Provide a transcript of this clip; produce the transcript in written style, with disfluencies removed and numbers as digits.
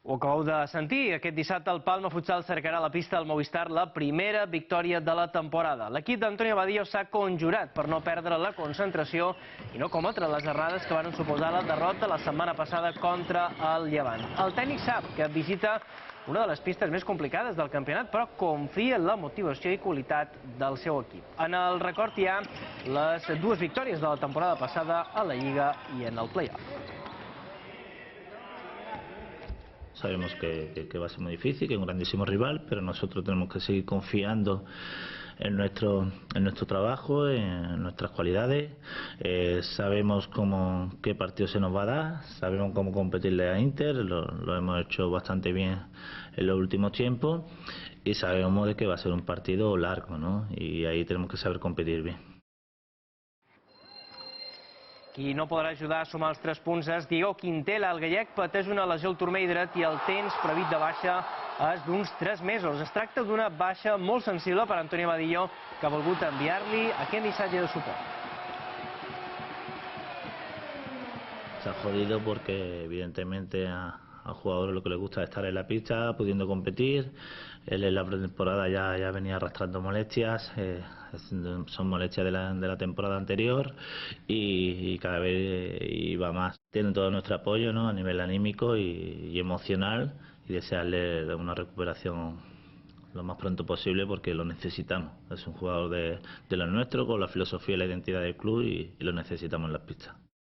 Ho acabeu de sentir, aquest dissabte el Palma Futsal cercarà a la pista del Movistar la primera victòria de la temporada. L'equip d'Antonio Badillo s'ha conjurat per no perdre la concentració i no cometre les errades que van suposar la derrota la setmana passada contra el Llevant. El tècnic sap que visita una de les pistes més complicades del campionat, però confia en la motivació i qualitat del seu equip. En el record hi ha les dues victòries de la temporada passada a la Lliga i en el play-off. Sabemos que va a ser muy difícil, que es un grandísimo rival, pero nosotros tenemos que seguir confiando en nuestro trabajo, en nuestras cualidades. Sabemos qué partido se nos va a dar, sabemos cómo competirle a Inter, lo hemos hecho bastante bien en los últimos tiempos y sabemos de que va a ser un partido largo, ¿no? Y ahí tenemos que saber competir bien. Qui no podrà ajudar a sumar els 3 punts és Diego Quintela. El gallec pateix una lesió al turmell dret i el temps previst de baixa és d'uns 3 mesos. Es tracta d'una baixa molt sensible per Antonio Badillo, que ha volgut enviar-li aquest missatge de suport. Se ha jodido porque evidentemente al jugador lo que le gusta es estar en la pista, pudiendo competir. Él en la pretemporada ya venía arrastrando molestias, son molestias de la temporada anterior y cada vez iba más. Tienen todo nuestro apoyo, ¿no?, a nivel anímico y emocional, y desearle una recuperación lo más pronto posible porque lo necesitamos. Es un jugador de lo nuestro, con la filosofía y la identidad del club y lo necesitamos en las pistas.